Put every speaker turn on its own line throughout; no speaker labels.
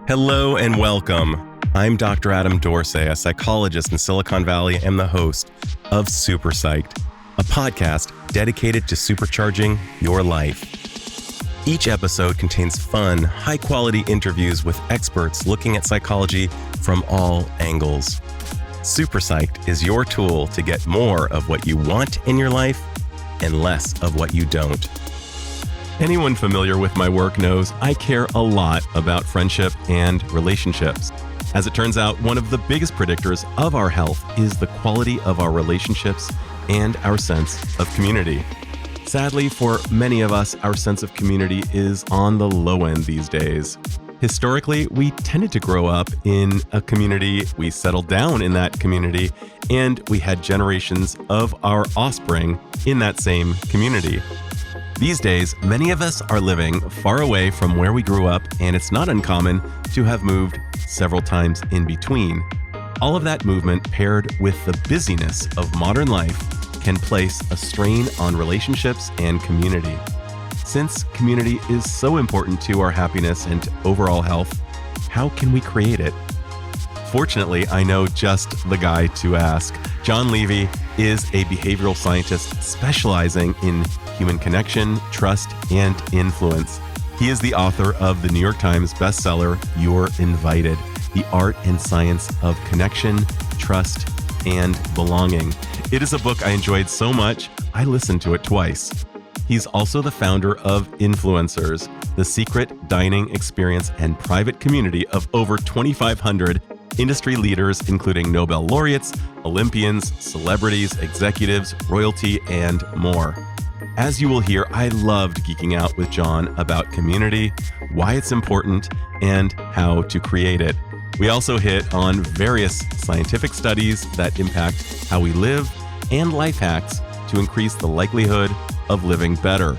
Hello and welcome. I'm Dr. Adam Dorsey, a psychologist in Silicon Valley and the host of Super Psyched, a podcast dedicated to supercharging your life. Each episode contains fun, high-quality interviews with experts looking at psychology from all angles. Super Psyched is your tool to get more of what you want in your life and less of what you don't. Anyone familiar with my work knows I care a lot about friendship and relationships. As it turns out, one of the biggest predictors of our health is the quality of our relationships and our sense of community. Sadly, for many of us, our sense of community is on the low end these days. Historically, we tended to grow up in a community, we settled down in that community, and we had generations of our offspring in that same community. These days, many of us are living far away from where we grew up, and it's not uncommon to have moved several times in between. All of that movement, paired with the busyness of modern life, can place a strain on relationships and community. Since community is so important to our happiness and overall health, how can we create it? Fortunately, I know just the guy to ask. John Levy is a behavioral scientist specializing in human connection, trust, and influence. He is the author of the New York Times bestseller, You're Invited, The Art and Science of Connection, Trust, and Belonging. It is a book I enjoyed so much, I listened to it twice. He's also the founder of Influencers, the secret dining experience and private community of over 2,500 industry leaders, including Nobel laureates, Olympians, celebrities, executives, royalty, and more. As you will hear, I loved geeking out with John about community, why it's important, and how to create it. We also hit on various scientific studies that impact how we live and life hacks to increase the likelihood of living better.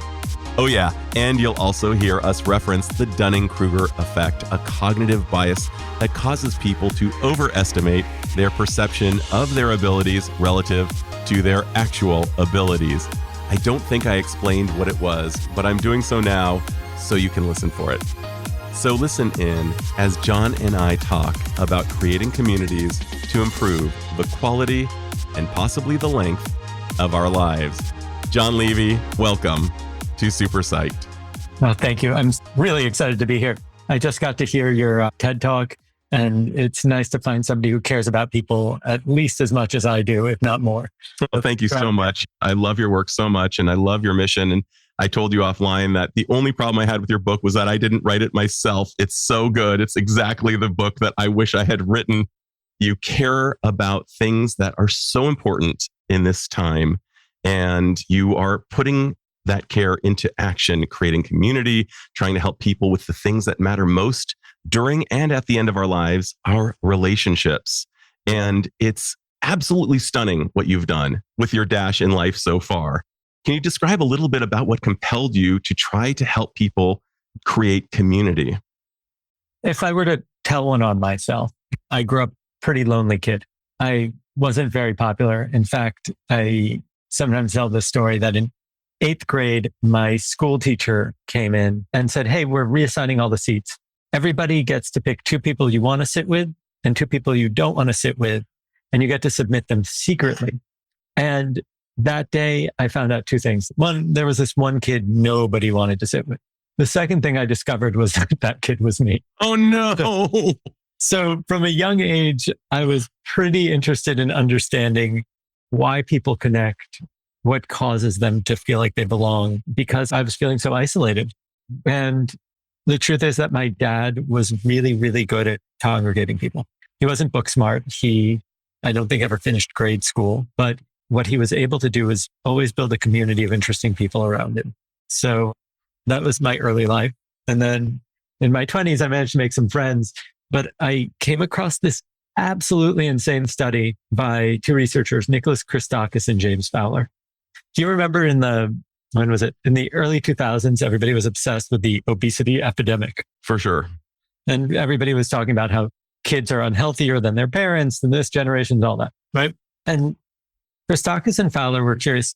Oh yeah, and you'll also hear us reference the Dunning-Kruger effect, a cognitive bias that causes people to overestimate their perception of their abilities relative to their actual abilities. I don't think I explained what it was, but I'm doing so now so you can listen for it. So listen in as John and I talk about creating communities to improve the quality and possibly the length of our lives. John Levy, welcome to Super Psyched.
Well, thank you. I'm really excited to be here. I just got to hear your TED Talk, and it's nice to find somebody who cares about people at least as much as I do, if not more.
Well, thank you so much. I love your work so much, and I love your mission. And I told you offline that the only problem I had with your book was that I didn't write it myself. It's so good. It's exactly the book that I wish I had written. You care about things that are so important in this time, and you are putting that care into action, creating community, trying to help people with the things that matter most during and at the end of our lives, our relationships. And it's absolutely stunning what you've done with your dash in life so far. Can you describe a little bit about what compelled you to try to help people create community?
If I were to tell one on myself, I grew up a pretty lonely kid. I wasn't very popular. In fact, I sometimes tell the story that in 8th grade, my school teacher came in and said, "Hey, we're reassigning all the seats. Everybody gets to pick 2 people you want to sit with and 2 people you don't want to sit with, and you get to submit them secretly." And that day, I found out 2 things. One, there was this one kid nobody wanted to sit with. The second thing I discovered was that that kid was me.
Oh, no.
So from a young age, I was pretty interested in understanding why people connect, what causes them to feel like they belong, because I was feeling so isolated. And the truth is that my dad was really, really good at congregating people. He wasn't book smart. I don't think ever finished grade school, but what he was able to do is always build a community of interesting people around him. So that was my early life. And then in my 20s, I managed to make some friends, but I came across this absolutely insane study by 2 researchers, Nicholas Christakis and James Fowler. Do you remember in the early 2000s, everybody was obsessed with the obesity epidemic?
For sure.
And everybody was talking about how kids are unhealthier than their parents, than this generation, and all that, right? And Christakis and Fowler were curious,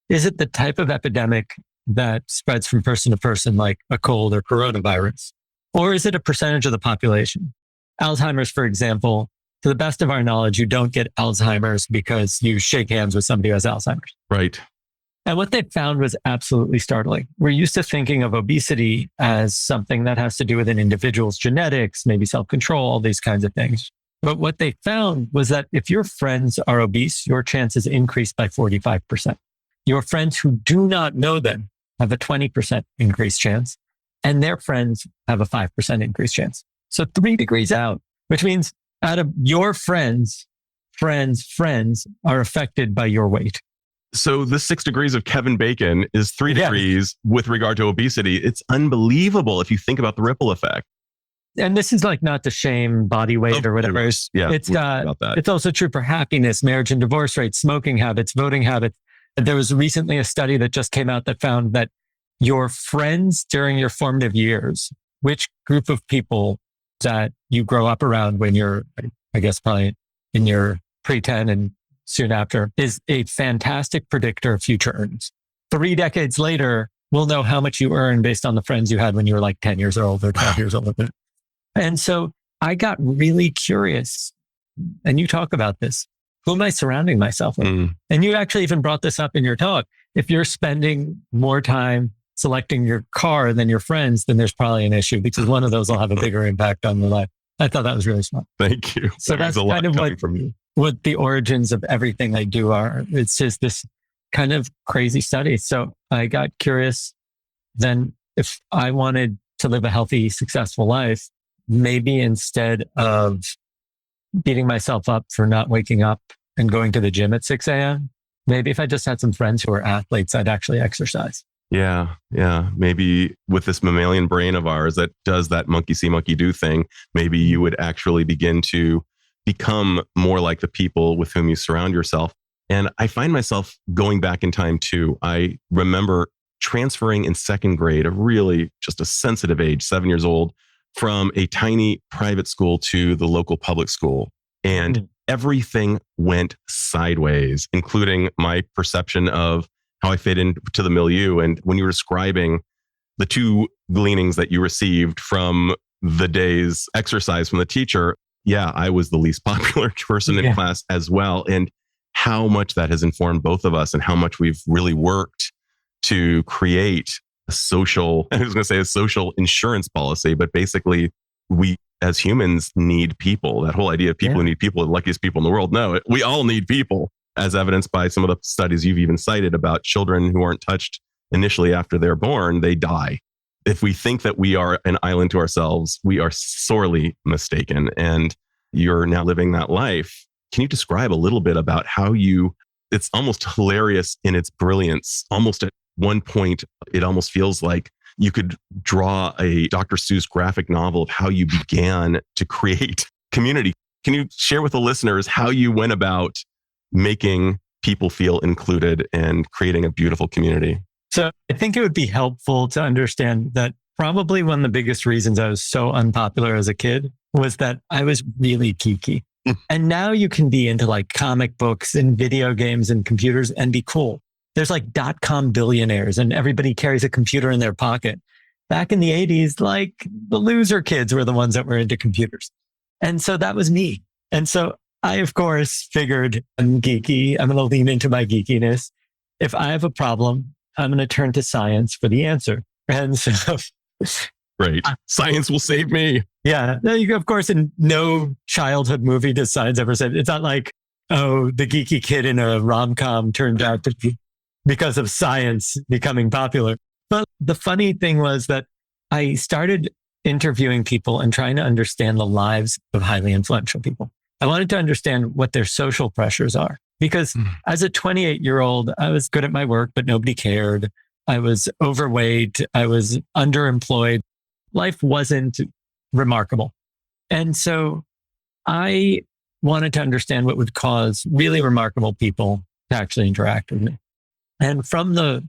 is it the type of epidemic that spreads from person to person like a cold or coronavirus? Or is it a percentage of the population? Alzheimer's, for example, to the best of our knowledge, you don't get Alzheimer's because you shake hands with somebody who has Alzheimer's.
Right.
And what they found was absolutely startling. We're used to thinking of obesity as something that has to do with an individual's genetics, maybe self-control, all these kinds of things. But what they found was that if your friends are obese, your chances increase by 45%. Your friends who do not know them have a 20% increased chance, and their friends have a 5% increased chance. So 3 degrees out, which means out of your friends are affected by your weight.
So the 6 degrees of Kevin Bacon is 3 degrees with regard to obesity. It's unbelievable if you think about the ripple effect.
And this is like not to shame body weight or whatever. It's also true for happiness, marriage and divorce rates, smoking habits, voting habits. There was recently a study that just came out that found that your friends during your formative years, which group of people that you grow up around when you're, I guess, probably in your pre-10 and soon after, is a fantastic predictor of future earnings. 3 decades later, we'll know how much you earn based on the friends you had when you were like 10 years old or 12 years old. And so I got really curious. And you talk about this. Who am I surrounding myself with? And you actually even brought this up in your talk. If you're spending more time selecting your car than your friends, then there's probably an issue because one of those will have a bigger impact on your life. I thought that was really smart.
Thank you.
So that's kind of what the origins of everything I do are. It's just this kind of crazy study. So I got curious then if I wanted to live a healthy, successful life, maybe instead of beating myself up for not waking up and going to the gym at 6 a.m., maybe if I just had some friends who are athletes, I'd actually exercise.
Yeah. Maybe with this mammalian brain of ours that does that monkey see, monkey do thing, maybe you would actually begin to become more like the people with whom you surround yourself. And I find myself going back in time too. I remember transferring in second grade, a really just a sensitive age, 7 years old, from a tiny private school to the local public school. And everything went sideways, including my perception of how I fit into the milieu. And when you were describing the 2 gleanings that you received from the day's exercise from the teacher, yeah, I was the least popular person in class as well. And how much that has informed both of us and how much we've really worked to create a social insurance policy, but basically we as humans need people. That whole idea of people who need people, the luckiest people in the world. No, we all need people, as evidenced by some of the studies you've even cited about children who aren't touched initially after they're born, they die. If we think that we are an island to ourselves, we are sorely mistaken. And you're now living that life. Can you describe a little bit about how it's almost hilarious in its brilliance. Almost at one point, it almost feels like you could draw a Dr. Seuss graphic novel of how you began to create community. Can you share with the listeners how you went about making people feel included and creating a beautiful community?
So I think it would be helpful to understand that probably one of the biggest reasons I was so unpopular as a kid was that I was really geeky. And now you can be into like comic books and video games and computers and be cool. There's like .com billionaires and everybody carries a computer in their pocket. Back in the 80s, like the loser kids were the ones that were into computers. And so that was me. And so I, of course, figured I'm geeky. I'm going to lean into my geekiness. If I have a problem, I'm going to turn to science for the answer. And so...
Right. Science will save me.
Yeah. Of course, in no childhood movie does science ever save. It's not like, oh, the geeky kid in a rom-com turned out to be because of science becoming popular. But the funny thing was that I started interviewing people and trying to understand the lives of highly influential people. I wanted to understand what their social pressures are. Because as a 28-year-old, I was good at my work, but nobody cared. I was overweight. I was underemployed. Life wasn't remarkable. And so I wanted to understand what would cause really remarkable people to actually interact with me. And from the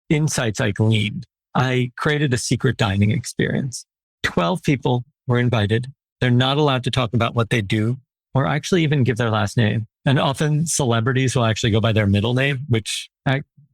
insights I gleaned, I created a secret dining experience. 12 people were invited. They're not allowed to talk about what they do or actually even give their last name. And often celebrities will actually go by their middle name, which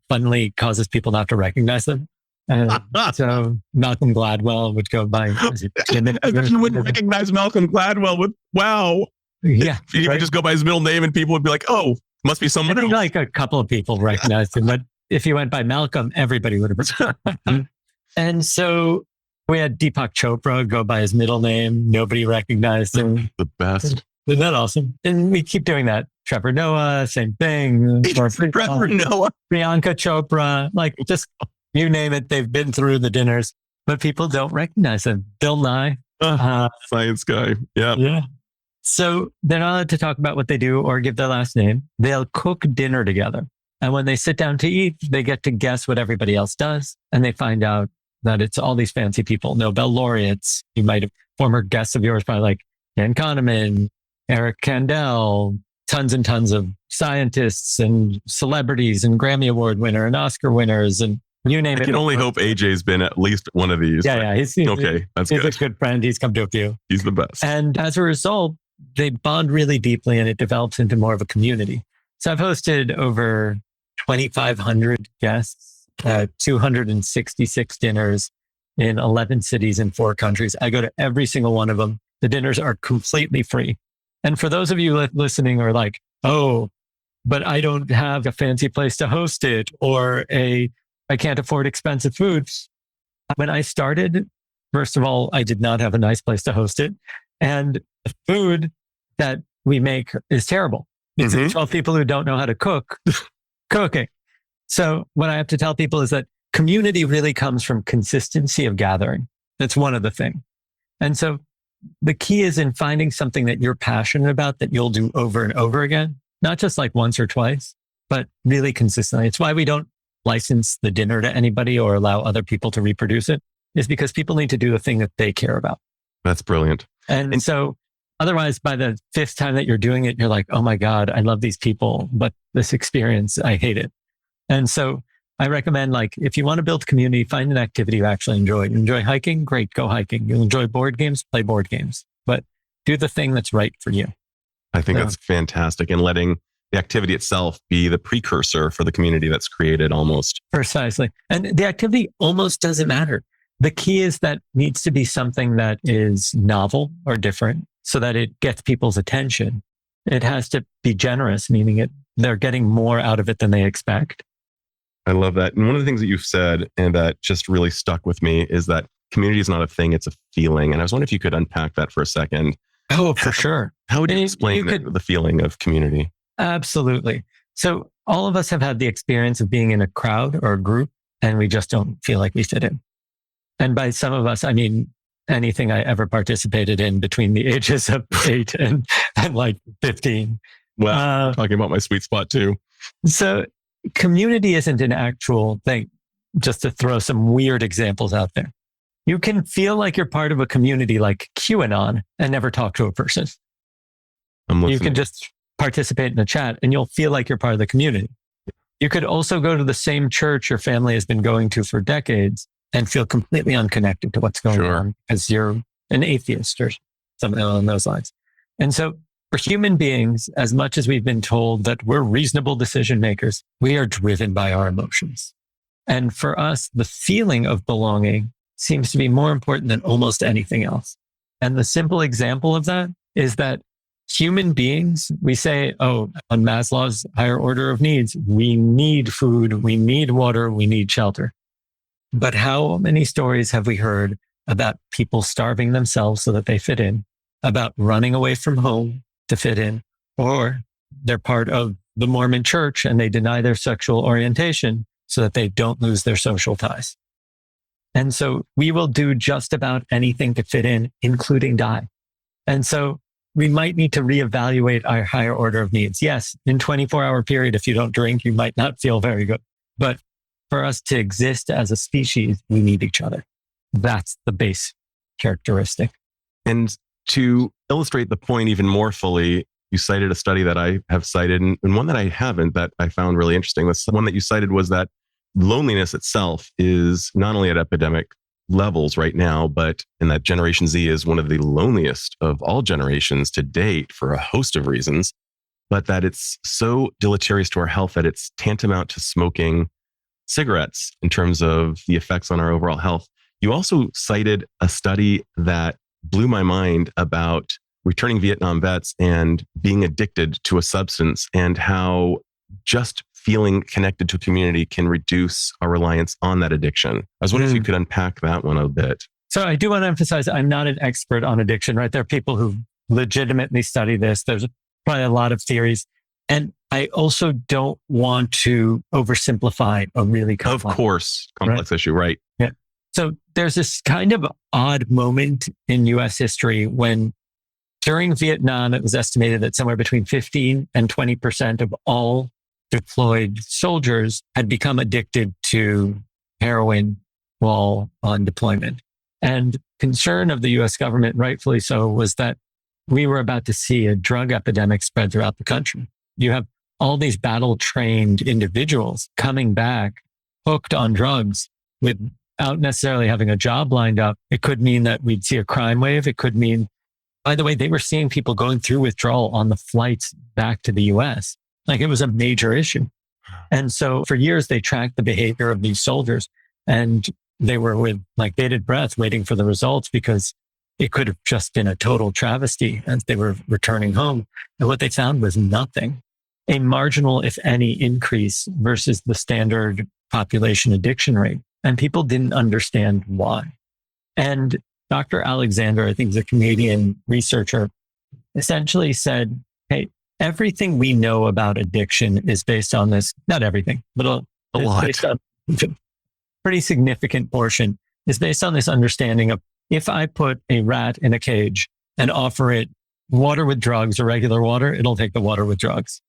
funnily causes people not to recognize them. And so Malcolm Gladwell would go by.
You wouldn't recognize Malcolm Gladwell with, wow.
Yeah.
He would just go by his middle name and people would be like, oh, must be someone else.
Like a couple of people recognized him, but if you went by Malcolm, everybody would have. And so we had Deepak Chopra go by his middle name. Nobody recognized him.
The best.
Isn't that awesome? And we keep doing that. Trevor Noah, same thing.
Trevor Noah.
Priyanka Chopra, like just you name it. They've been through the dinners, but people don't recognize them. Bill Nye.
Science guy. Yeah.
Yeah. So they're not allowed to talk about what they do or give their last name. They'll cook dinner together. And when they sit down to eat, they get to guess what everybody else does. And they find out that it's all these fancy people, Nobel laureates. You might have former guests of yours, probably like Dan Kahneman, Eric Kandel, tons and tons of scientists and celebrities and Grammy Award winner and Oscar winners and you name it.
I can only hope AJ's been at least one of these.
Yeah. He's
okay. That's
he's
good.
a good friend. He's come to a few.
He's the best.
And as a result, they bond really deeply and it develops into more of a community. So I've hosted over 2,500 guests, 266 dinners in 11 cities in 4 countries. I go to every single one of them. The dinners are completely free. And for those of you listening who are like, oh, but I don't have a fancy place to host it or I can't afford expensive food. When I started, first of all, I did not have a nice place to host it. And the food that we make is terrible. It's 12 people who don't know how to cook, cooking. So what I have to tell people is that community really comes from consistency of gathering. That's one of the things. And so the key is in finding something that you're passionate about that you'll do over and over again, not just like once or twice, but really consistently. It's why we don't license the dinner to anybody or allow other people to reproduce it, is because people need to do the thing that they care about.
That's brilliant.
And so otherwise, by the 5th time that you're doing it, you're like, oh my God, I love these people, but this experience, I hate it. And so I recommend, like, if you want to build community, find an activity you actually enjoy. You enjoy hiking? Great, go hiking. You enjoy board games? Play board games. But do the thing that's right for you.
I think that's fantastic. And letting the activity itself be the precursor for the community that's created almost.
Precisely. And the activity almost doesn't matter. The key is that needs to be something that is novel or different so that it gets people's attention. It has to be generous, meaning they're getting more out of it than they expect.
I love that. And one of the things that you've said and that just really stuck with me is that community is not a thing, it's a feeling. And I was wondering if you could unpack that for a second.
Oh, for sure.
How would you explain the feeling of community?
Absolutely. So all of us have had the experience of being in a crowd or a group, and we just don't feel like we fit in. And by some of us, I mean anything I ever participated in between the ages of 8 and like 15.
Well, talking about my sweet spot too.
So community isn't an actual thing, just to throw some weird examples out there. You can feel like you're part of a community like QAnon and never talk to a person. You can just participate in a chat and you'll feel like you're part of the community. You could also go to the same church your family has been going to for decades and feel completely unconnected to what's going on because you're an atheist or something along those lines. And so for human beings, as much as we've been told that we're reasonable decision makers, we are driven by our emotions. And for us, the feeling of belonging seems to be more important than almost anything else. And the simple example of that is that human beings, we say, oh, on Maslow's higher order of needs, we need food, we need water, we need shelter. But how many stories have we heard about people starving themselves so that they fit in, about running away from home to fit in, or they're part of the Mormon church and they deny their sexual orientation so that they don't lose their social ties. And so we will do just about anything to fit in, including die. And so we might need to reevaluate our higher order of needs. Yes, in 24-hour period, if you don't drink, you might not feel very good. But for us to exist as a species, we need each other. That's the base characteristic.
And to illustrate the point even more fully, you cited a study that I have cited and one that I haven't that I found really interesting. The one that you cited was that loneliness itself is not only at epidemic levels right now, but in that Generation Z is one of the loneliest of all generations to date for a host of reasons, but that it's so deleterious to our health that it's tantamount to smoking cigarettes in terms of the effects on our overall health. You also cited a study that blew my mind about returning Vietnam vets and being addicted to a substance, and how just feeling connected to a community can reduce our reliance on that addiction. I was wondering if you could unpack that one a bit.
So I do want to emphasize, I'm not an expert on addiction, right? There are people who legitimately study this. There's probably a lot of theories. And I also don't want to oversimplify a really complex,
issue, right?
Yeah. So there's this kind of odd moment in US history when during Vietnam, it was estimated that somewhere between 15 and 20% of all deployed soldiers had become addicted to heroin while on deployment. And concern of the US government, rightfully so, was that we were about to see a drug epidemic spread throughout the country. You have all these battle-trained individuals coming back hooked on drugs without necessarily having a job lined up. It could mean that we'd see a crime wave. It could mean, by the way, they were seeing people going through withdrawal on the flights back to the US. Like, it was a major issue. And so for years, they tracked the behavior of these soldiers, and they were with like bated breath waiting for the results, because it could have just been a total travesty as they were returning home. And what they found was nothing, a marginal, if any, increase versus the standard population addiction rate. And people didn't understand why. And Dr. Alexander, I think he's a Canadian researcher, essentially said, hey, everything we know about addiction is based on this, not everything, but a lot. Based on pretty significant portion is based on this understanding of, if I put a rat in a cage and offer it water with drugs or regular water, it'll take the water with drugs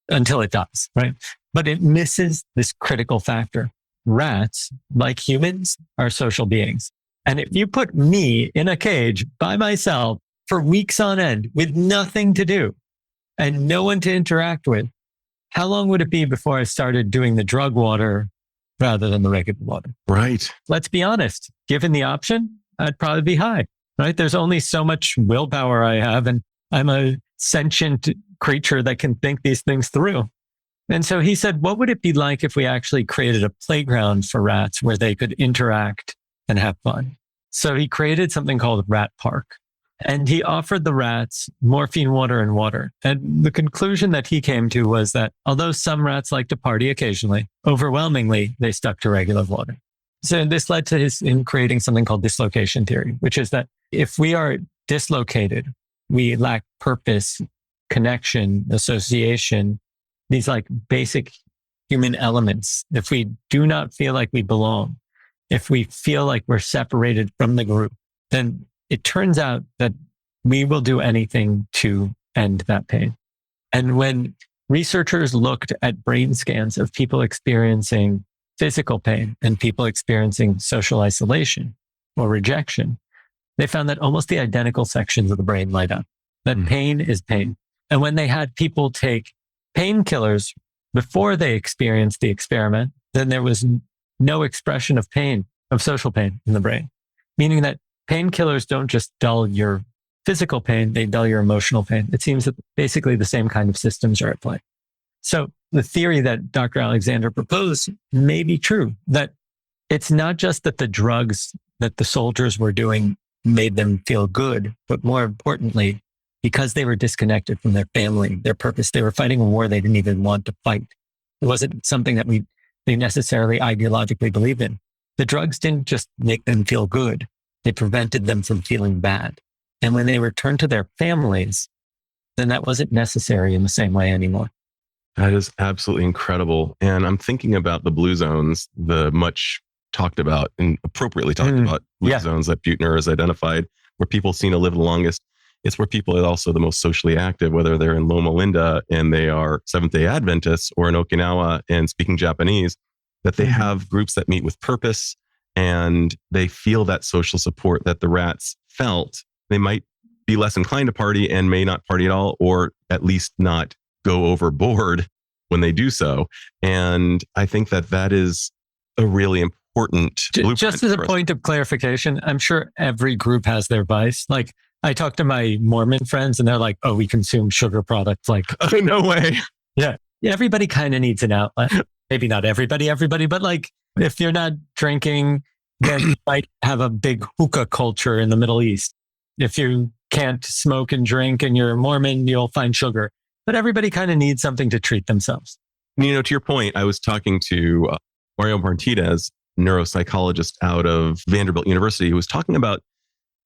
until it dies, right? But it misses this critical factor. Rats, like humans, are social beings. And if you put me in a cage by myself for weeks on end with nothing to do and no one to interact with, how long would it be before I started doing the drug water rather than the regular water?
Right.
Let's be honest. Given the option, I'd probably be high, right? There's only so much willpower I have, and I'm a sentient creature that can think these things through. And so he said, what would it be like if we actually created a playground for rats where they could interact and have fun? So he created something called Rat Park, and he offered the rats morphine water and water. And the conclusion that he came to was that although some rats like to party occasionally, overwhelmingly, they stuck to regular water. So this led to him creating something called dislocation theory, which is that if we are dislocated, we lack purpose, connection, association, these like basic human elements. If we do not feel like we belong, if we feel like we're separated from the group, then it turns out that we will do anything to end that pain. And when researchers looked at brain scans of people experiencing physical pain and people experiencing social isolation or rejection, they found that almost the identical sections of the brain light up, that pain is pain. And when they had people take painkillers before they experienced the experiment, then there was no expression of pain, of social pain in the brain, meaning that painkillers don't just dull your physical pain, they dull your emotional pain. It seems that basically the same kind of systems are at play. So the theory that Dr. Alexander proposed may be true, that it's not just that the drugs that the soldiers were doing made them feel good, but more importantly, because they were disconnected from their family, their purpose, they were fighting a war they didn't even want to fight. It wasn't something that they necessarily ideologically believed in. The drugs didn't just make them feel good. They prevented them from feeling bad. And when they returned to their families, then that wasn't necessary in the same way anymore.
That is absolutely incredible. And I'm thinking about the blue zones, the much talked about and appropriately talked about blue zones that Buettner has identified, where people seem to live the longest. It's where people are also the most socially active, whether they're in Loma Linda and they are Seventh-day Adventists, or in Okinawa and speaking Japanese, that they have groups that meet with purpose and they feel that social support that the rats felt. They might be less inclined to party and may not party at all, or at least not go overboard when they do so. And I think that is a really important
just as a point of clarification, I'm sure every group has their vice. Like, I talk to my Mormon friends and they're like, oh, we consume sugar products. Like,
no way.
Yeah. Everybody kind of needs an outlet. maybe not everybody, but like if you're not drinking, then you might have a big hookah culture in the Middle East. If you can't smoke and drink and you're a Mormon, you'll find sugar. But everybody kind of needs something to treat themselves.
To your point, I was talking to Mario Martinez, neuropsychologist out of Vanderbilt University, who was talking about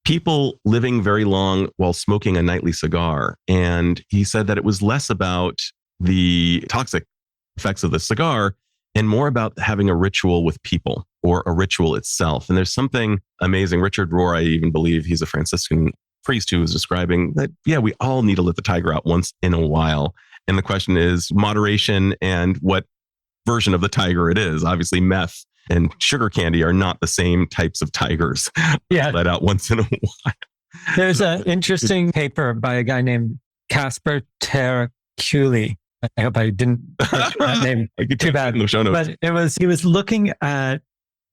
people living very long while smoking a nightly cigar. And he said that it was less about the toxic effects of the cigar and more about having a ritual with people or a ritual itself. And there's something amazing. Richard Rohr, I even believe he's a Franciscan priest who was describing that, yeah, we all need to let the tiger out once in a while. And the question is moderation and what version of the tiger it is. Obviously, meth and sugar candy are not the same types of tigers.
Yeah.
Let out once in a while.
There's an interesting paper by a guy named Casper ter Kuile. I hope I didn't butcher that name too bad.
In the show notes.
But he was looking at,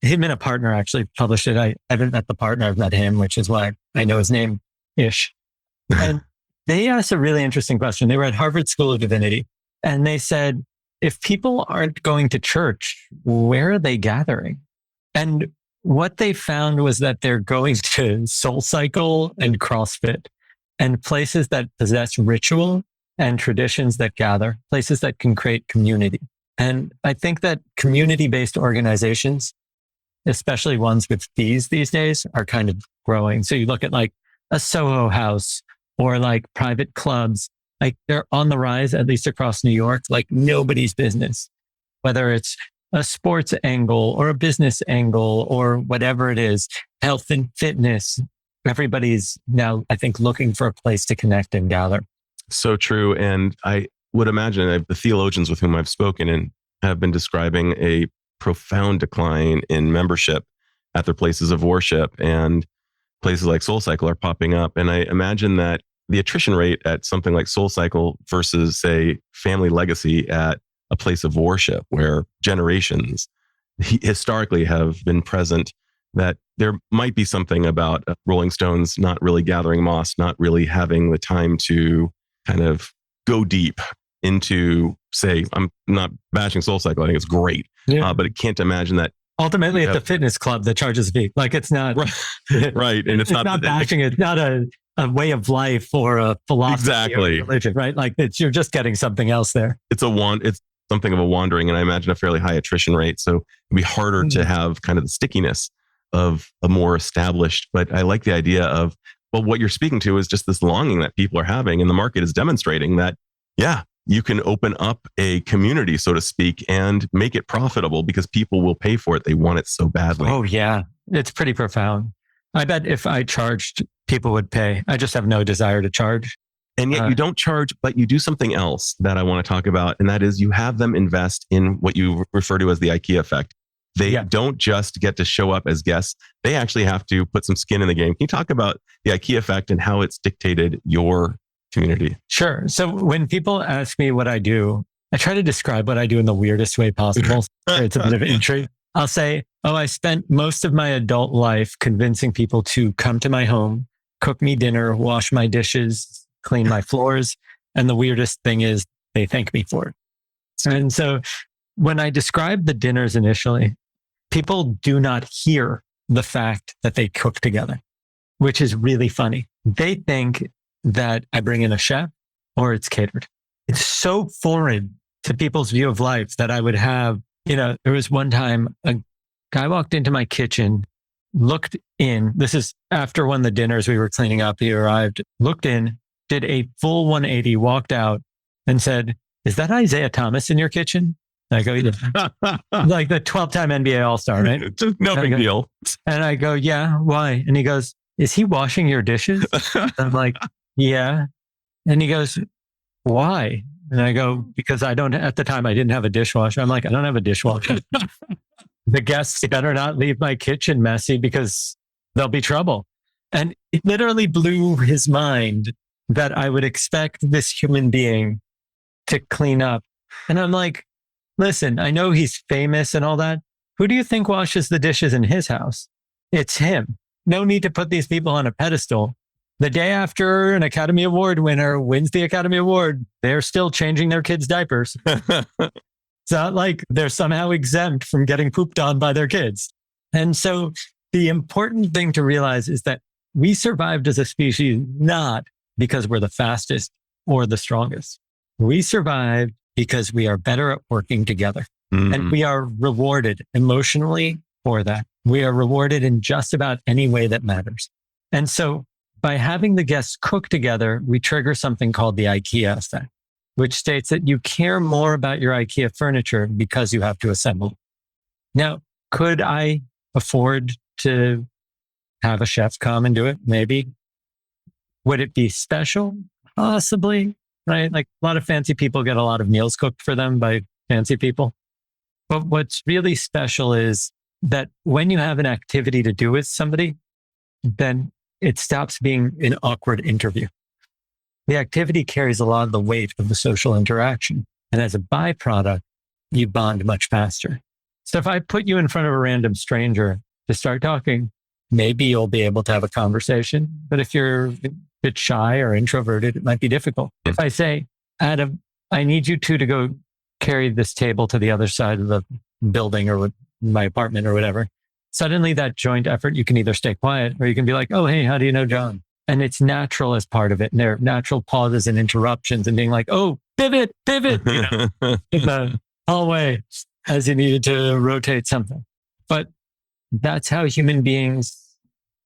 him and a partner actually published it. I haven't met the partner, I've met him, which is why I know his name-ish. And they asked a really interesting question. They were at Harvard School of Divinity, and they said, if people aren't going to church, where are they gathering? And what they found was that they're going to SoulCycle and CrossFit and places that possess ritual and traditions that gather, places that can create community. And I think that community-based organizations, especially ones with fees these days, are kind of growing. So you look at like a Soho House or like private clubs, like they're on the rise, at least across New York, like nobody's business, whether it's a sports angle or a business angle or whatever it is, health and fitness. Everybody's now, I think, looking for a place to connect and gather.
So true. And I would imagine the theologians with whom I've spoken and have been describing a profound decline in membership at their places of worship, and places like SoulCycle are popping up. And I imagine that the attrition rate at something like SoulCycle versus, say, Family Legacy at a place of worship where generations historically have been present, that there might be something about Rolling Stones not really gathering moss, not really having the time to kind of go deep into, say, I'm not bashing SoulCycle, I think it's great, but I can't imagine that.
Ultimately, it's a fitness club that charges a fee. Like it's not
right, and it's not
bashing. It's not a way of life or a philosophy
exactly.
or religion, right? Like you're just getting something else there.
It's something of a wandering, and I imagine a fairly high attrition rate. So it'd be harder to have kind of the stickiness of a more established. But I like the idea of, well, what you're speaking to is just this longing that people are having, and the market is demonstrating that, yeah, you can open up a community, so to speak, and make it profitable because people will pay for it. They want it so badly.
Oh, yeah. It's pretty profound. I bet if I charged, people would pay. I just have no desire to charge.
And yet you don't charge, but you do something else that I want to talk about. And that is you have them invest in what you refer to as the IKEA effect. They don't just get to show up as guests. They actually have to put some skin in the game. Can you talk about the IKEA effect and how it's dictated your community?
Sure. So when people ask me what I do, I try to describe what I do in the weirdest way possible. It's a bit of intrigue. I'll say, I spent most of my adult life convincing people to come to my home, cook me dinner, wash my dishes, clean my floors. And the weirdest thing is they thank me for it. And so when I describe the dinners initially, people do not hear the fact that they cook together, which is really funny. They think that I bring in a chef or it's catered. It's so foreign to people's view of life that I would have, there was one time a guy walked into my kitchen, looked in. This is after one of the dinners we were cleaning up. He arrived, looked in, did a full 180, walked out and said, "Is that Isaiah Thomas in your kitchen?" And I go, "Yeah." Like the 12-time NBA All-Star, right?
No big deal.
And I go, "Yeah, why?" And he goes, "Is he washing your dishes?" I'm like, "Yeah." And he goes, "Why?" And I go, "Because at the time I didn't have a dishwasher." I'm like, "I don't have a dishwasher." The guests better not leave my kitchen messy because there'll be trouble. And it literally blew his mind that I would expect this human being to clean up. And I'm like, listen, I know he's famous and all that. Who do you think washes the dishes in his house? It's him. No need to put these people on a pedestal. The day after an Academy Award winner wins the Academy Award, they're still changing their kids' diapers. It's not like they're somehow exempt from getting pooped on by their kids. And so the important thing to realize is that we survived as a species not because we're the fastest or the strongest. We survived because we are better at working together. Mm-hmm. And we are rewarded emotionally for that. We are rewarded in just about any way that matters. And so by having the guests cook together, we trigger something called the IKEA effect, which states that you care more about your IKEA furniture because you have to assemble. Now, could I afford to have a chef come and do it? Maybe. Would it be special? Possibly, right? Like a lot of fancy people get a lot of meals cooked for them by fancy people. But what's really special is that when you have an activity to do with somebody, then it stops being an awkward interview. The activity carries a lot of the weight of the social interaction. And as a byproduct, you bond much faster. So if I put you in front of a random stranger to start talking, maybe you'll be able to have a conversation. But if you're a bit shy or introverted, it might be difficult. If I say, Adam, I need you two to go carry this table to the other side of the building or my apartment or whatever, suddenly that joint effort, you can either stay quiet or you can be like, oh, hey, how do you know John? And it's natural as part of it. And there are natural pauses and interruptions and being like, oh, pivot, in the hallway as you needed to rotate something. But that's how human beings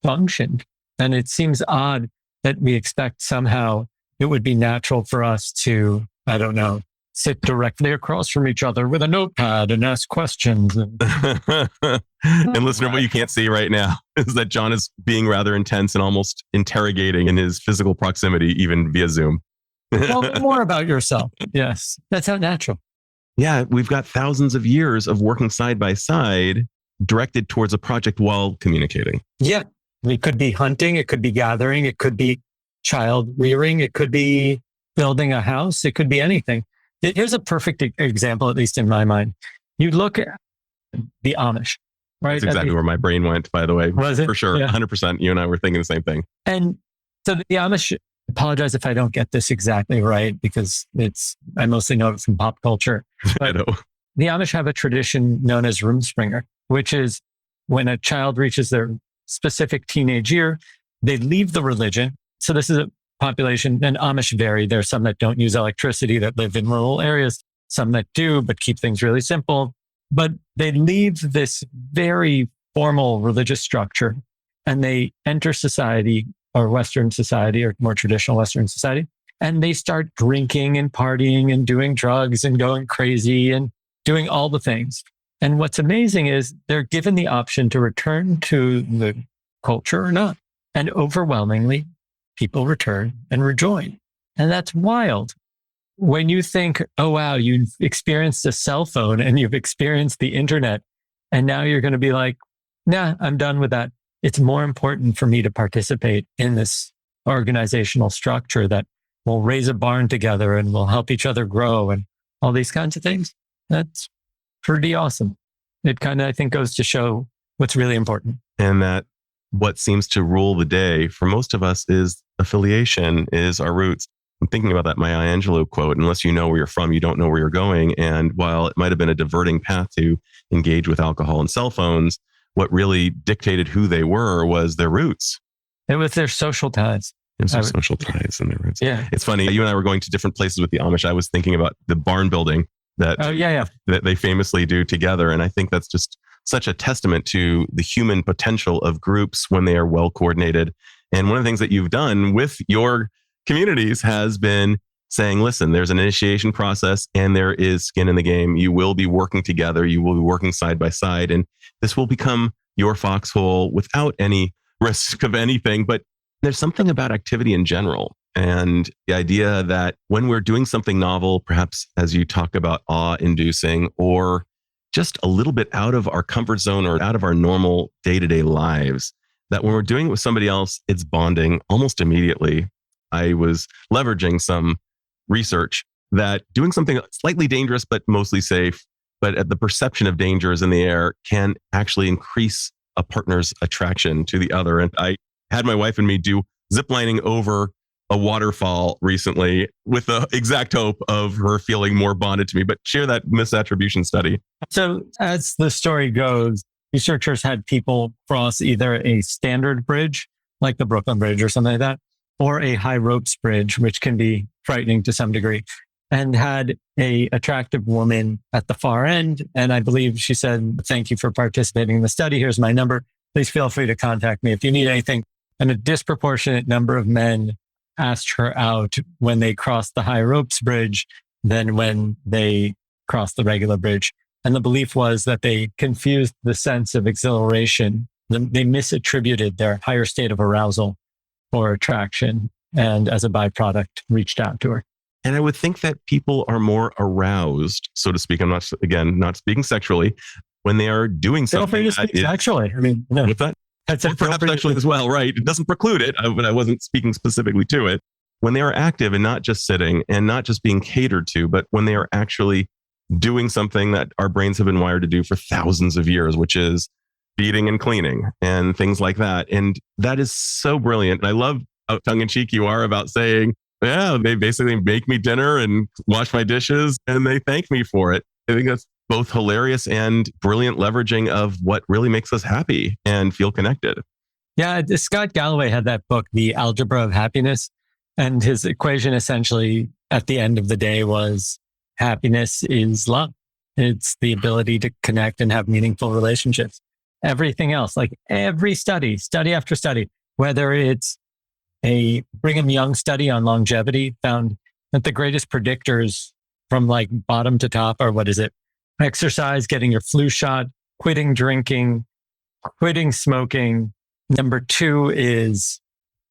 functioned. And it seems odd that we expect somehow it would be natural for us to, I don't know, sit directly across from each other with a notepad and ask questions. And
listener, what you can't see right now is that John is being rather intense and almost interrogating in his physical proximity, even via Zoom.
Well, more about yourself. Yes, that's how natural.
Yeah, we've got thousands of years of working side by side directed towards a project while communicating.
Yeah, it could be hunting, it could be gathering, it could be child rearing, it could be building a house, it could be anything. Here's a perfect example, at least in my mind. You look at the Amish, right?
That's exactly where my brain went, by the way.
Was it?
For sure. Yeah. 100%. You and I were thinking the same thing.
And so the Amish, apologize if I don't get this exactly right, because I mostly know it from pop culture.
I know.
The Amish have a tradition known as Rumspringer, which is when a child reaches their specific teenage year, they leave the religion. So this is a population, and Amish vary. There are some that don't use electricity that live in rural areas, some that do, but keep things really simple. But they leave this very formal religious structure and they enter society or Western society or more traditional Western society. And they start drinking and partying and doing drugs and going crazy and doing all the things. And what's amazing is they're given the option to return to the culture or not. And overwhelmingly, people return and rejoin. And that's wild. When you think, oh, wow, you've experienced a cell phone and you've experienced the internet, and now you're going to be like, nah, I'm done with that. It's more important for me to participate in this organizational structure that will raise a barn together and will help each other grow and all these kinds of things. That's pretty awesome. It kind of, I think, goes to show what's really important.
And that what seems to rule the day for most of us is affiliation, is our roots. I'm thinking about that Maya Angelou quote, unless you know where you're from, you don't know where you're going. And while it might have been a diverting path to engage with alcohol and cell phones, what really dictated who they were was their roots.
It was their social ties.
It was their social ties and their roots.
Yeah.
It's funny. You and I were going to different places with the Amish. I was thinking about the barn building that they famously do together. And I think that's just such a testament to the human potential of groups when they are well coordinated. And one of the things that you've done with your communities has been saying, listen, there's an initiation process and there is skin in the game. You will be working together. You will be working side by side. And this will become your foxhole without any risk of anything. But there's something about activity in general. And the idea that when we're doing something novel, perhaps as you talk about awe-inducing or just a little bit out of our comfort zone or out of our normal day-to-day lives, that when we're doing it with somebody else, it's bonding almost immediately. I was leveraging some research that doing something slightly dangerous, but mostly safe, but at the perception of danger is in the air, can actually increase a partner's attraction to the other. And I had my wife and me do ziplining over a waterfall recently with the exact hope of her feeling more bonded to me. But share that misattribution study.
So as the story goes, researchers had people cross either a standard bridge, like the Brooklyn Bridge or something like that, or a high ropes bridge, which can be frightening to some degree, and had a attractive woman at the far end. And I believe she said, "Thank you for participating in the study. Here's my number. Please feel free to contact me if you need anything." And a disproportionate number of men asked her out when they crossed the high ropes bridge than when they crossed the regular bridge. And the belief was that they confused the sense of exhilaration. They misattributed their higher state of arousal for attraction, and as a byproduct, reached out to her.
And I would think that people are more aroused, so to speak. I'm not speaking sexually, when they are doing something.
Feel free to speak sexually. I mean, no.
With that? Perhaps sexually as well, right? It doesn't preclude it, but I wasn't speaking specifically to it. When they are active and not just sitting and not just being catered to, but when they are actually doing something that our brains have been wired to do for thousands of years, which is feeding and cleaning and things like that. And that is so brilliant. And I love how tongue-in-cheek you are about saying, yeah, they basically make me dinner and wash my dishes and they thank me for it. I think that's both hilarious and brilliant leveraging of what really makes us happy and feel connected.
Yeah, Scott Galloway had that book, The Algebra of Happiness. And his equation essentially at the end of the day was happiness is love. It's the ability to connect and have meaningful relationships. Everything else, like every study after study, whether it's a Brigham Young study on longevity, found that the greatest predictors from like bottom to top are, what is it? Exercise, getting your flu shot, quitting drinking, quitting smoking. Number 2 is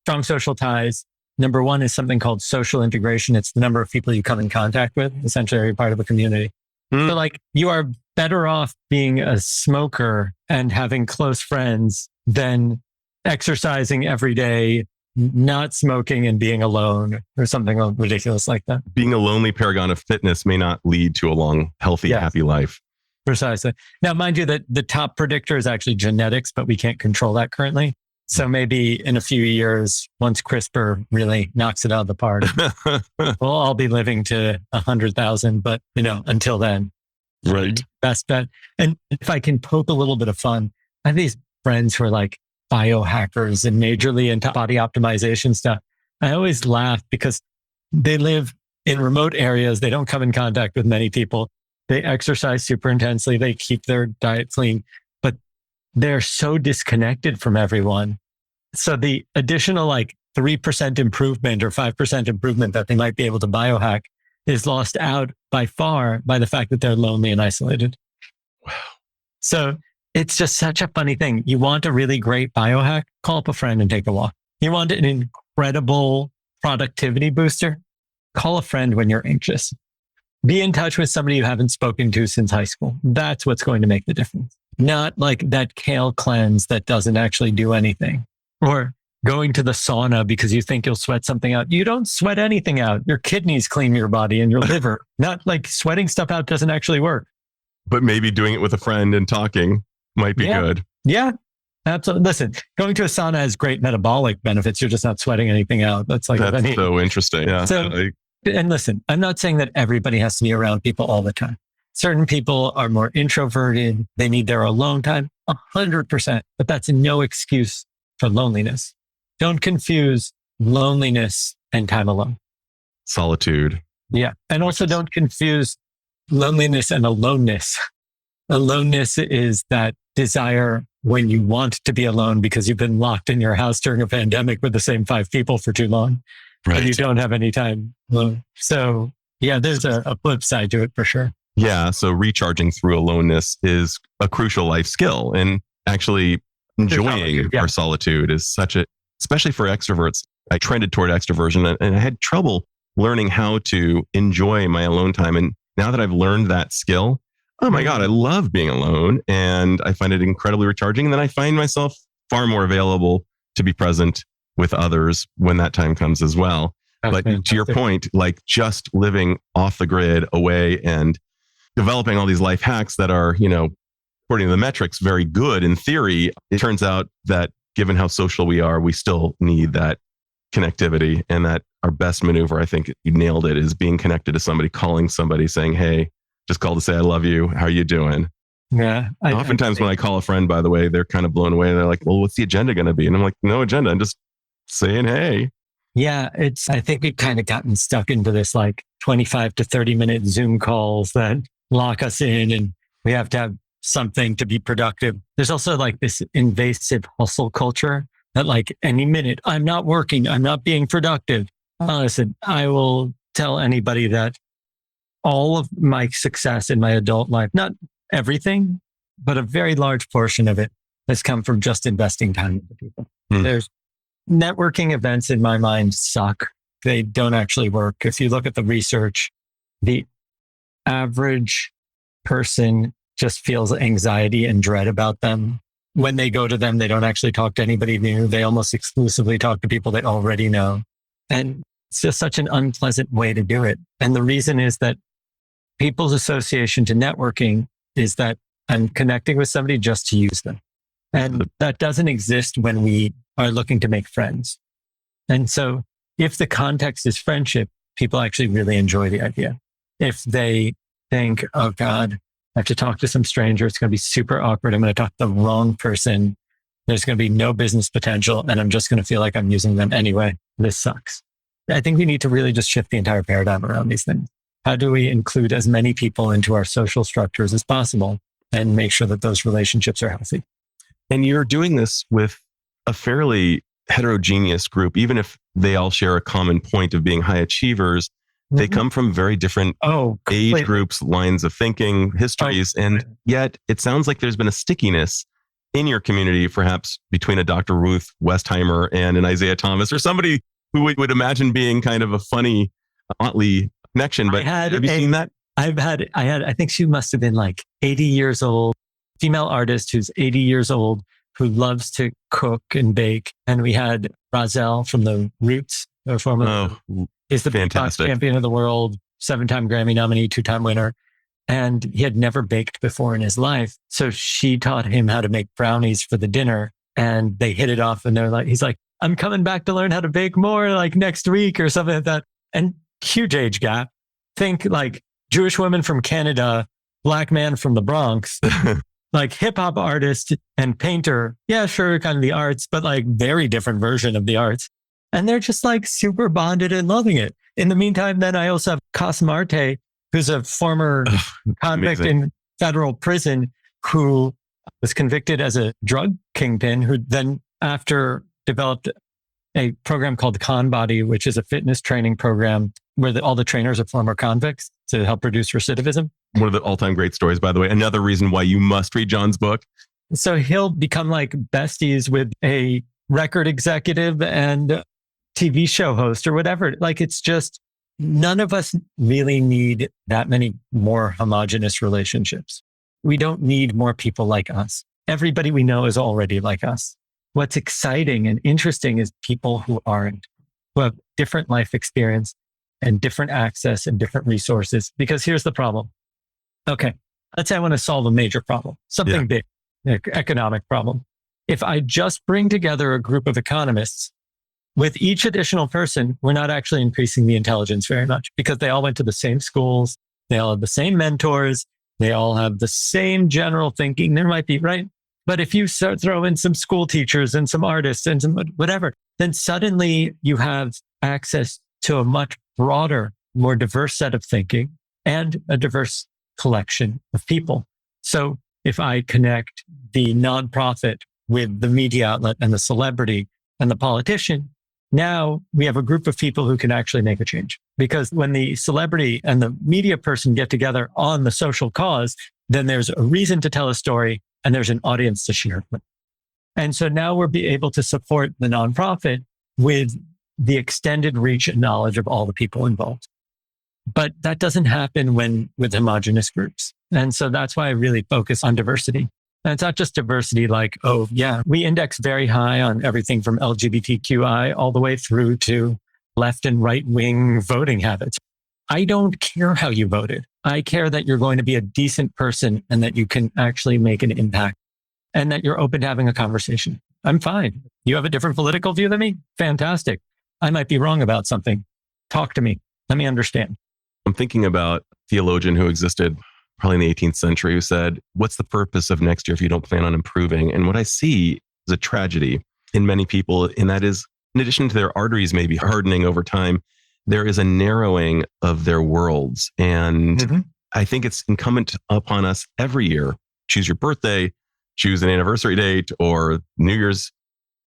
strong social ties. Number 1 is something called social integration. It's the number of people you come in contact with. Essentially, you're part of a community. So like you are better off being a smoker and having close friends than exercising every day, not smoking and being alone or something ridiculous like that.
Being a lonely paragon of fitness may not lead to a long, healthy, happy life.
Precisely. Now, mind you that the top predictor is actually genetics, but we can't control that currently. So maybe in a few years, once CRISPR really knocks it out of the park, we'll all be living to 100,000. But until then,
right?
Best bet. And if I can poke a little bit of fun, I have these friends who are like biohackers and majorly into body optimization stuff. I always laugh because they live in remote areas. They don't come in contact with many people. They exercise super intensely. They keep their diet clean, but they're so disconnected from everyone. So the additional like 3% improvement or 5% improvement that they might be able to biohack is lost out by far by the fact that they're lonely and isolated.
Wow.
So it's just such a funny thing. You want a really great biohack? Call up a friend and take a walk. You want an incredible productivity booster? Call a friend when you're anxious. Be in touch with somebody you haven't spoken to since high school. That's what's going to make the difference. Not like that kale cleanse that doesn't actually do anything. Or going to the sauna because you think you'll sweat something out. You don't sweat anything out. Your kidneys clean your body and your liver. Not like sweating stuff out doesn't actually work.
But maybe doing it with a friend and talking might be good.
Yeah, absolutely. Listen, going to a sauna has great metabolic benefits. You're just not sweating anything out. That's
so interesting. Yeah.
And listen, I'm not saying that everybody has to be around people all the time. Certain people are more introverted. They need their alone time, 100%. But that's no excuse for loneliness. Don't confuse loneliness and time alone.
Solitude.
Yeah. And also don't confuse loneliness and aloneness. Aloneness is that desire when you want to be alone because you've been locked in your house during a pandemic with the same 5 people for too long. Right. And you don't have any time alone. So yeah, there's a flip side to it for sure.
Yeah. So recharging through aloneness is a crucial life skill, and actually enjoying our solitude is especially for extroverts. I trended toward extroversion and I had trouble learning how to enjoy my alone time. And now that I've learned that skill, oh my God, I love being alone and I find it incredibly recharging. And then I find myself far more available to be present with others when that time comes as well. But to your point, like just living off the grid away and developing all these life hacks that are, according to the metrics, very good in theory, it turns out that given how social we are, we still need that connectivity and that our best maneuver. I think you nailed it, is being connected to somebody, calling somebody saying, hey, just called to say I love you. How are you doing?
Yeah.
Oftentimes when I call a friend, by the way, they're kind of blown away. They're like, well, what's the agenda going to be? And I'm like, no agenda. I'm just saying, hey.
Yeah. I think we've kind of gotten stuck into this like 25 to 30-minute Zoom calls that lock us in, and we have to have something to be productive. There's also like this invasive hustle culture that like any minute, I'm not working, I'm not being productive. Listen, I will tell anybody that all of my success in my adult life, not everything, but a very large portion of it has come from just investing time into people. There's networking events in my mind suck. They don't actually work. If you look at the research, the average person just feels anxiety and dread about them. When they go to them, they don't actually talk to anybody new. They almost exclusively talk to people they already know. And it's just such an unpleasant way to do it. And the reason is that people's association to networking is that I'm connecting with somebody just to use them. And that doesn't exist when we are looking to make friends. And so if the context is friendship, people actually really enjoy the idea. If they think, oh God, I have to talk to some stranger, it's going to be super awkward. I'm going to talk to the wrong person. There's going to be no business potential, and I'm just going to feel like I'm using them anyway. This sucks. I think we need to really just shift the entire paradigm around these things. How do we include as many people into our social structures as possible and make sure that those relationships are healthy?
And you're doing this with a fairly heterogeneous group, even if they all share a common point of being high achievers. They come from very different age groups, lines of thinking, histories. And yet it sounds like there's been a stickiness in your community, perhaps between a Dr. Ruth Westheimer and an Isaiah Thomas, or somebody who we would imagine being kind of a funny, Otley connection. But have you seen that?
I think she must have been like 80 years old, female artist who's 80 years old, who loves to cook and bake. And we had Razel from the Roots, is the fantastic champion of the world, 7-time Grammy nominee, 2-time winner. And he had never baked before in his life. So she taught him how to make brownies for the dinner, and they hit it off. And he's like, I'm coming back to learn how to bake more like next week or something like that. And huge age gap. Think like Jewish woman from Canada, Black man from the Bronx, like hip hop artist and painter. Yeah, sure. Kind of the arts, but like very different version of the arts. And they're just like super bonded and loving it. In the meantime, then I also have Cas Marte, who's a former convict in federal prison who was convicted as a drug kingpin, who then after developed a program called Con Body, which is a fitness training program where all the trainers are former convicts to help reduce recidivism.
One of the all-time great stories, by the way. Another reason why you must read John's book.
So he'll become like besties with a record executive and TV show host or whatever. Like, it's just, none of us really need that many more homogenous relationships. We don't need more people like us. Everybody we know is already like us. What's exciting and interesting is people who aren't, who have different life experience and different access and different resources. Because here's the problem. Okay, let's say I want to solve a major problem, something big, economic problem. If I just bring together a group of economists, with each additional person, we're not actually increasing the intelligence very much because they all went to the same schools. They all have the same mentors. They all have the same general thinking. There might be, right? But if you start throw in some school teachers and some artists and some whatever, then suddenly you have access to a much broader, more diverse set of thinking and a diverse collection of people. So if I connect the nonprofit with the media outlet and the celebrity and the politician, now we have a group of people who can actually make a change. Because when the celebrity and the media person get together on the social cause, then there's a reason to tell a story and there's an audience to share it with. And so now we'll be able to support the nonprofit with the extended reach and knowledge of all the people involved. But that doesn't happen with homogenous groups. And so that's why I really focus on diversity. And it's not just diversity like, oh, yeah, we index very high on everything from LGBTQI all the way through to left and right wing voting habits. I don't care how you voted. I care that you're going to be a decent person and that you can actually make an impact and that you're open to having a conversation. I'm fine. You have a different political view than me? Fantastic. I might be wrong about something. Talk to me. Let me understand.
I'm thinking about a theologian who existed probably in the 18th century who said, what's the purpose of next year if you don't plan on improving? And what I see is a tragedy in many people. And that is, in addition to their arteries maybe hardening over time, there is a narrowing of their worlds. And I think it's incumbent upon us every year, choose your birthday, choose an anniversary date or New Year's,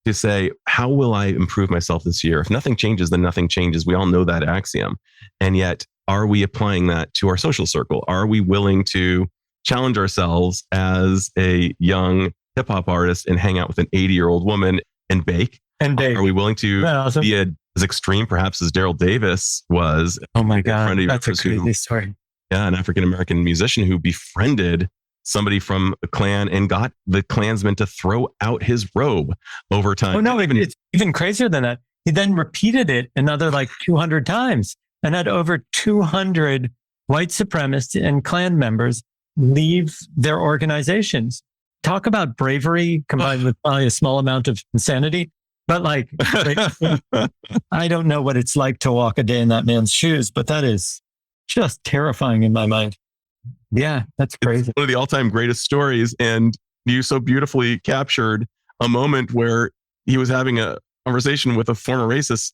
to say, how will I improve myself this year? If nothing changes, then nothing changes. We all know that axiom. And yet, are we applying that to our social circle? Are we willing to challenge ourselves as a young hip hop artist and hang out with an 80-year-old woman and bake? Are we willing to be as extreme perhaps as Daryl Davis was?
Oh my God, that's a crazy story.
Yeah, an African-American musician who befriended somebody from a clan and got the Klansman to throw out his robe over time.
Oh no, it's even crazier than that. He then repeated it another 200 times and had over 200 white supremacists and Klan members leave their organizations. Talk about bravery combined with probably a small amount of insanity. But I don't know what it's like to walk a day in that man's shoes, but that is just terrifying in my mind. Yeah, that's crazy.
It's one of the all-time greatest stories. And you so beautifully captured a moment where he was having a conversation with a former racist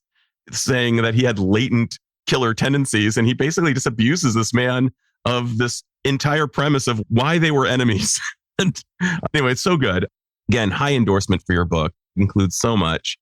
saying that he had latent killer tendencies. And he basically just abuses this man of this entire premise of why they were enemies. And anyway, it's so good. Again, high endorsement for your book. It includes so much.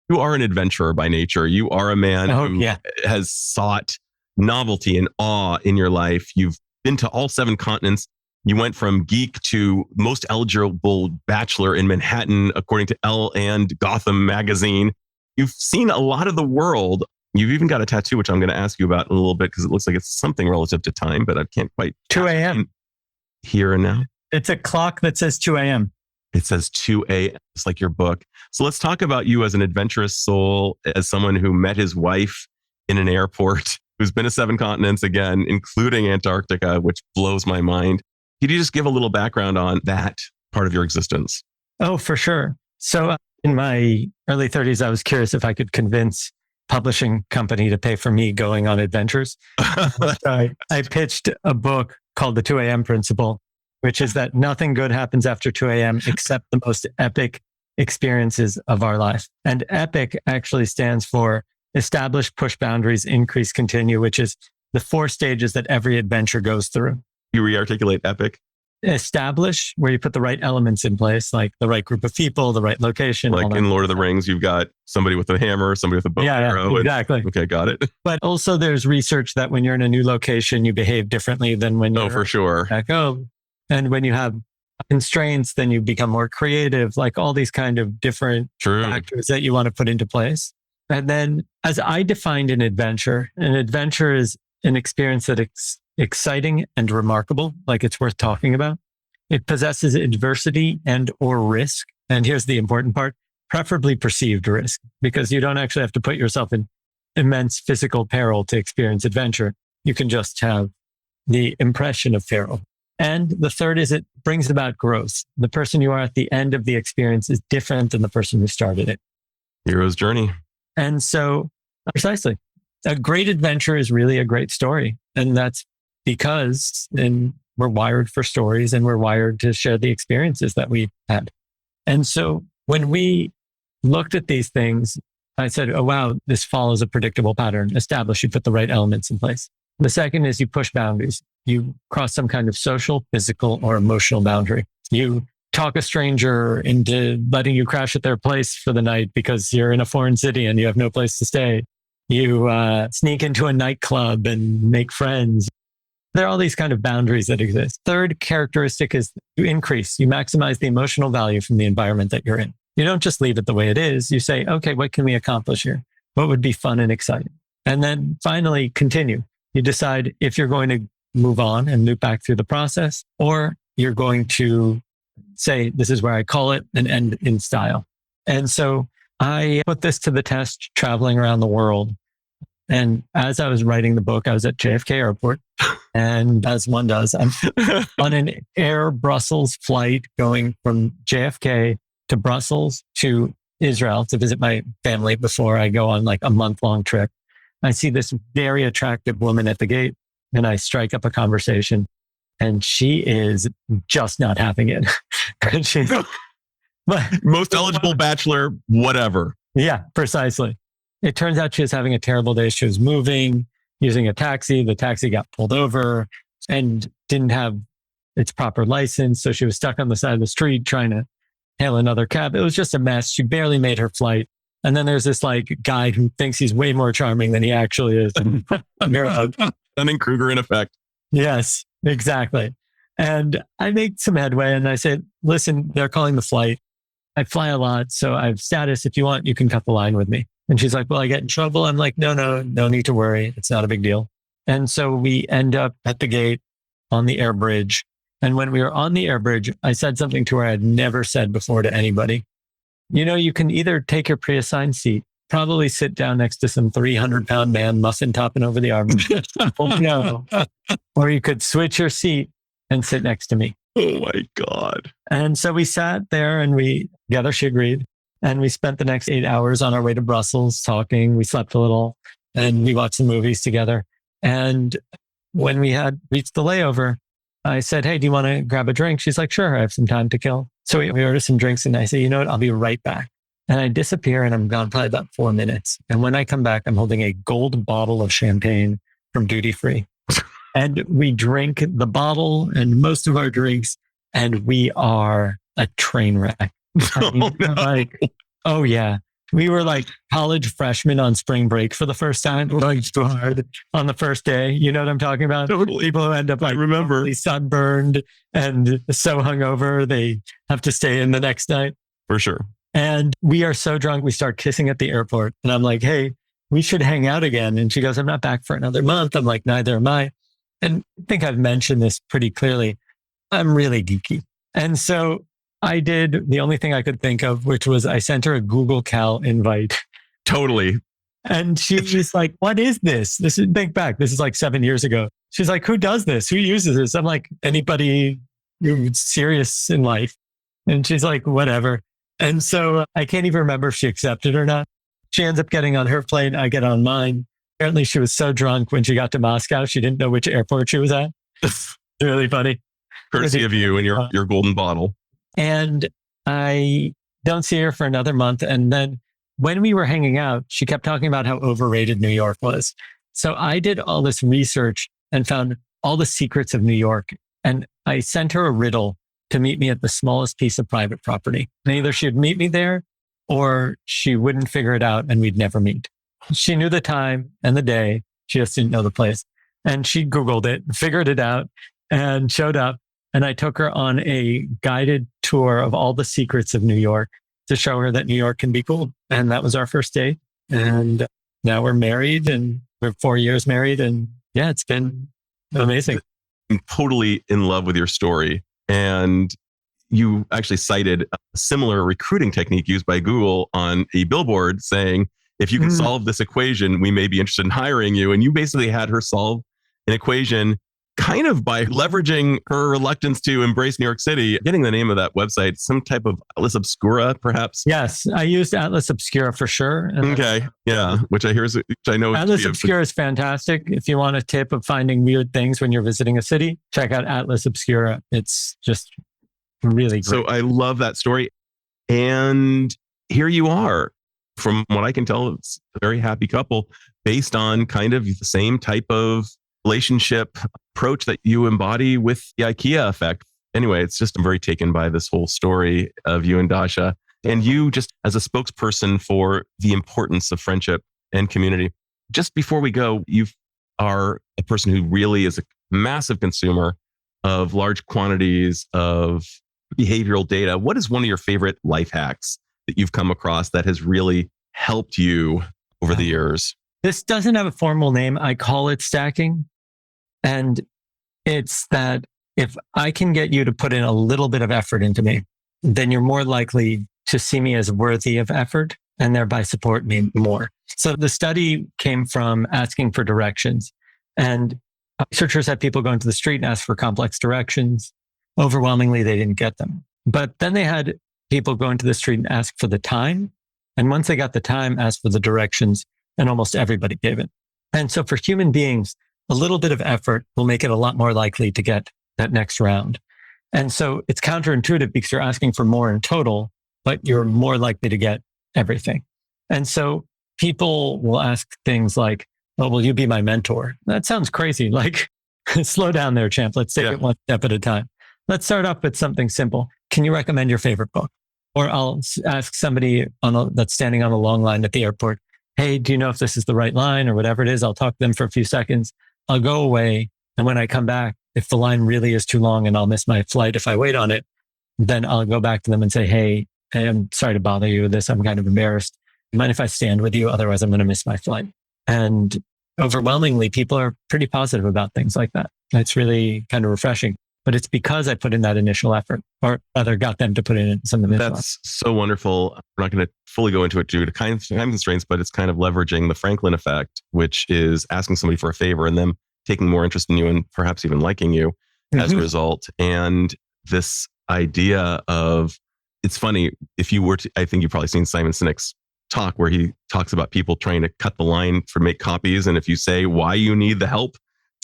You are an adventurer by nature. You are a man who has sought novelty and awe in your life. You've been to all 7 continents. You went from geek to most eligible bachelor in Manhattan, according to Elle and Gotham magazine. You've seen a lot of the world. You've even got a tattoo, which I'm going to ask you about in a little bit because it looks like it's something relative to time, but I can't quite.
2 a.m.
Here and now.
It's a clock that says 2 a.m.
It says 2 a.m. It's like your book. So let's talk about you as an adventurous soul, as someone who met his wife in an airport, who's been to 7 continents again, including Antarctica, which blows my mind. Could you just give a little background on that part of your existence?
Oh, for sure. So in my early 30s, I was curious if I could convince a publishing company to pay for me going on adventures. I pitched a book called The 2 a.m. Principle, which is that nothing good happens after 2 a.m. except the most epic experiences of our life. And EPIC actually stands for Establish, Push Boundaries, Increase, Continue, which is the 4 stages that every adventure goes through.
You re-articulate EPIC?
Establish, where you put the right elements in place, like the right group of people, the right location.
Like in Lord of the Rings, you've got somebody with a hammer, somebody with a bow and arrow.
Exactly.
Okay, got it.
But also there's research that when you're in a new location, you behave differently than when you're
for sure.
back home. And when you have constraints, then you become more creative, like all these kind of different factors that you want to put into place. And then as I defined an adventure is an experience that is exciting and remarkable, like it's worth talking about. It possesses adversity and or risk. And here's the important part, preferably perceived risk, because you don't actually have to put yourself in immense physical peril to experience adventure. You can just have the impression of peril. And the third is it brings about growth. The person you are at the end of the experience is different than the person who started it.
Hero's journey.
And so precisely, a great adventure is really a great story. And that's because we're wired for stories and we're wired to share the experiences that we had. And so when we looked at these things, I said, oh, wow, this follows a predictable pattern. Establish, you put the right elements in place. The second is you push boundaries. You cross some kind of social, physical, or emotional boundary. You talk a stranger into letting you crash at their place for the night because you're in a foreign city and you have no place to stay. You sneak into a nightclub and make friends. There are all these kind of boundaries that exist. Third characteristic is you increase, you maximize the emotional value from the environment that you're in. You don't just leave it the way it is. You say, okay, what can we accomplish here? What would be fun and exciting? And then finally, continue. You decide if you're going to move on and loop back through the process, or you're going to say, this is where I call it, and end in style. And so I put this to the test traveling around the world. And as I was writing the book, I was at JFK Airport. And as one does, I'm on an Air Brussels flight going from JFK to Brussels to Israel to visit my family before I go on like a month-long trip. I see this very attractive woman at the gate and I strike up a conversation and she is just not having it. And she's
most eligible bachelor, whatever.
Yeah, precisely. It turns out she was having a terrible day. She was moving, using a taxi. The taxi got pulled over and didn't have its proper license. So she was stuck on the side of the street trying to hail another cab. It was just a mess. She barely made her flight. And then there's this like guy who thinks he's way more charming than he actually is.
Dunning-Kruger in effect.
Yes, exactly. And I make some headway and I said, listen, they're calling the flight. I fly a lot, so I have status. If you want, you can cut the line with me. And she's like, well, I get in trouble. I'm like, no need to worry. It's not a big deal. And so we end up at the gate on the air bridge. And when we were on the air bridge, I said something to her I had never said before to anybody. You know, you can either take your pre-assigned seat, probably sit down next to some 300-pound man, mustn't topping over the arm. No. Or you could switch your seat and sit next to me.
Oh my God.
And so we sat there and together she agreed. And we spent the next 8 hours on our way to Brussels talking. We slept a little and we watched some movies together. And when we had reached the layover, I said, hey, do you want to grab a drink? She's like, sure, I have some time to kill. So we ordered some drinks and I said, you know what? I'll be right back. And I disappear and I'm gone probably about 4 minutes. And when I come back, I'm holding a gold bottle of champagne from duty free. And we drink the bottle and most of our drinks and we are a train wreck. I mean, oh yeah. We were like college freshmen on spring break for the first time. We're going so hard on the first day. You know what I'm talking about?
Totally.
People who end up like totally sunburned and so hungover, they have to stay in the next night.
For sure.
And we are so drunk, we start kissing at the airport. And I'm like, hey, we should hang out again. And she goes, I'm not back for another month. I'm like, neither am I. And I think I've mentioned this pretty clearly. I'm really geeky. And so I did the only thing I could think of, which was I sent her a Google Cal invite.
Totally.
And she was like, what is this? Think back. This is like 7 years ago. She's like, who does this? Who uses this? I'm like, anybody who's serious in life. And she's like, whatever. And so I can't even remember if she accepted or not. She ends up getting on her plane. I get on mine. Apparently she was so drunk when she got to Moscow, she didn't know which airport she was at. It's really funny.
Courtesy of you and your golden bottle.
And I don't see her for another month. And then when we were hanging out, she kept talking about how overrated New York was. So I did all this research and found all the secrets of New York. And I sent her a riddle to meet me at the smallest piece of private property. And either she'd meet me there or she wouldn't figure it out and we'd never meet. She knew the time and the day. She just didn't know the place. And she Googled it, figured it out and showed up. And I took her on a guided tour of all the secrets of New York to show her that New York can be cool. And that was our first date. And now we're married and we're 4 years married. And yeah, it's been amazing.
I'm totally in love with your story. And you actually cited a similar recruiting technique used by Google on a billboard saying, if you can solve this equation, we may be interested in hiring you. And you basically had her solve an equation kind of by leveraging her reluctance to embrace New York City, getting the name of that website, some type of Atlas Obscura, perhaps.
Yes, I used Atlas Obscura for sure.
Okay, yeah, which I know.
Atlas Obscura is fantastic. If you want a tip of finding weird things when you're visiting a city, check out Atlas Obscura. It's just really great.
So I love that story. And here you are. From what I can tell, it's a very happy couple based on kind of the same type of relationship approach that you embody with the IKEA effect. Anyway, it's just I'm very taken by this whole story of you and Dasha, and you just as a spokesperson for the importance of friendship and community. Just before we go, you are a person who really is a massive consumer of large quantities of behavioral data. What is one of your favorite life hacks that you've come across that has really helped you over the years?
This doesn't have a formal name. I call it stacking. And it's that if I can get you to put in a little bit of effort into me, then you're more likely to see me as worthy of effort and thereby support me more. So the study came from asking for directions. And researchers had people go into the street and ask for complex directions. Overwhelmingly, they didn't get them. But then they had people go into the street and ask for the time. And once they got the time, ask for the directions, and almost everybody gave it. And so for human beings, a little bit of effort will make it a lot more likely to get that next round. And so it's counterintuitive because you're asking for more in total, but you're more likely to get everything. And so people will ask things like, "Oh, will you be my mentor?" That sounds crazy. Like, slow down there, champ. Let's take it one step at a time. Let's start off with something simple. Can you recommend your favorite book? Or I'll ask somebody that's standing on a long line at the airport, "Hey, do you know if this is the right line?" or whatever it is. I'll talk to them for a few seconds. I'll go away. And when I come back, if the line really is too long and I'll miss my flight if I wait on it, then I'll go back to them and say, hey, I'm sorry to bother you with this. I'm kind of embarrassed. You mind if I stand with you? Otherwise, I'm going to miss my flight. And overwhelmingly, people are pretty positive about things like that. It's really kind of refreshing. But it's because I put in that initial effort, or rather got them to put in some initial effort.
That's so wonderful. We're not going to fully go into it due to time constraints, but it's kind of leveraging the Franklin effect, which is asking somebody for a favor and them taking more interest in you and perhaps even liking you as a result. And this idea of, it's funny, if you were to, I think you've probably seen Simon Sinek's talk where he talks about people trying to cut the line for make copies. And if you say why you need the help.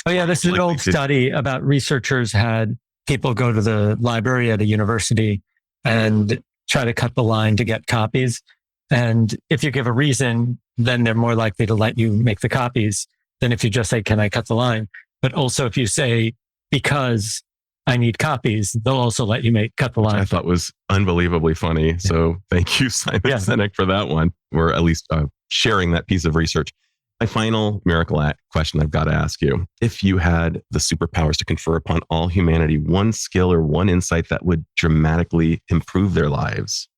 Oh yeah, this is an old study about researchers had people go to the library at a university and try to cut the line to get copies. And if you give a reason, then they're more likely to let you make the copies than if you just say, can I cut the line? But also if you say, because I need copies, they'll also let you cut the line.
I thought was unbelievably funny. Yeah. So thank you, Simon Sinek, for that one, or at least sharing that piece of research. My final miracle question I've got to ask you. If you had the superpowers to confer upon all humanity one skill or one insight that would dramatically improve their lives,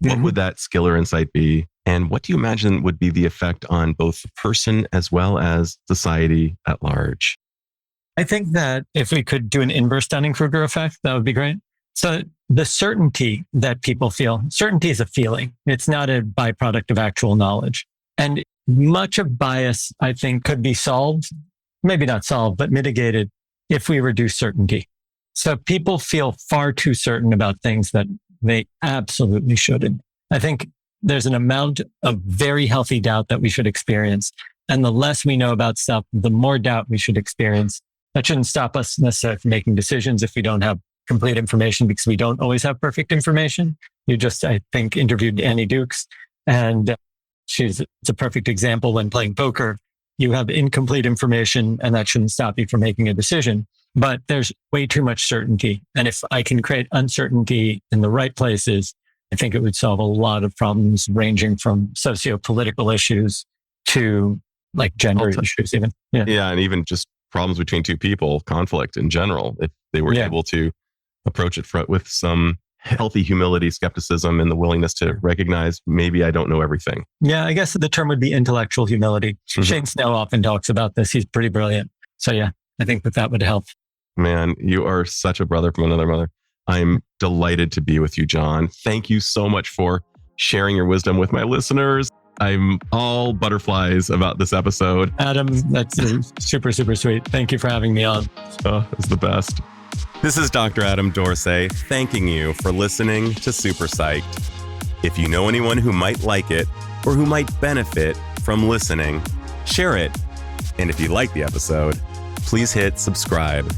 what would that skill or insight be? And what do you imagine would be the effect on both the person as well as society at large?
I think that if we could do an inverse Dunning-Kruger effect, that would be great. So the certainty that people feel, certainty is a feeling. It's not a byproduct of actual knowledge. And much of bias, I think, could be solved, maybe not solved, but mitigated if we reduce certainty. So people feel far too certain about things that they absolutely shouldn't. I think there's an amount of very healthy doubt that we should experience. And the less we know about stuff, the more doubt we should experience. That shouldn't stop us necessarily from making decisions if we don't have complete information, because we don't always have perfect information. You just, I think, interviewed Annie Dukes, and it's a perfect example. When playing poker, you have incomplete information, and that shouldn't stop you from making a decision. But there's way too much certainty. And if I can create uncertainty in the right places, I think it would solve a lot of problems ranging from socio-political issues to like gender issues even.
Yeah. And even just problems between two people, conflict in general, if they were able to approach it with some healthy humility, skepticism, and the willingness to recognize maybe I don't know everything.
Yeah, I guess the term would be intellectual humility. Shane Snell often talks about this. He's pretty brilliant. So yeah, I think that would help.
Man, you are such a brother from another mother. I'm delighted to be with you, John. Thank you so much for sharing your wisdom with my listeners. I'm all butterflies about this episode.
Adam, that's super, super sweet. Thank you for having me on.
Oh, it's the best. This is Dr. Adam Dorsey, thanking you for listening to Super Psyched. If you know anyone who might like it or who might benefit from listening, share it. And if you like the episode, please hit subscribe.